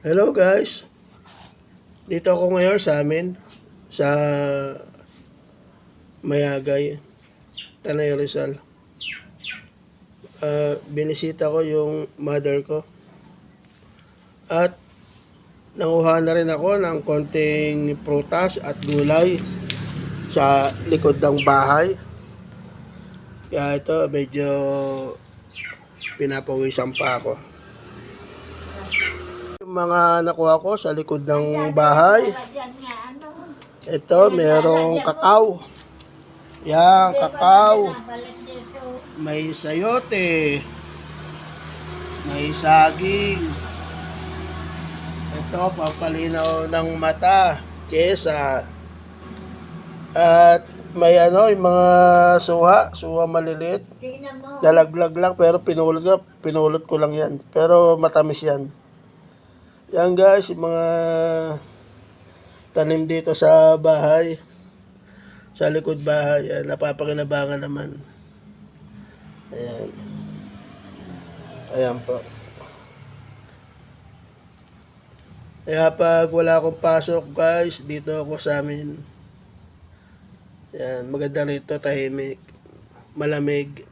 Hello guys, dito ako ngayon sa amin, sa Mayagay, Tanay Rizal. Binisita ko yung mother ko at nanguha na rin ako ng konting prutas at gulay sa likod ng bahay. Kaya ito medyo pinapawisan pa ako. Yung mga nakuha ko sa likod ng bahay, ito merong kakao. Yan, kakao. May sayote. May saging. Ito, pampalinaw ng mata. Kesa. At may yung mga suha maliliit. Dalaglag lang pero pinulot ko lang yan. Pero matamis yan. Yan guys, yung mga tanim dito sa bahay. Sa likod bahay, napapakinabangan naman. Ayan. Ayan po. Kaya pag wala akong pasok guys, dito ako sa amin. Ayan, maganda rito, tahimik, malamig.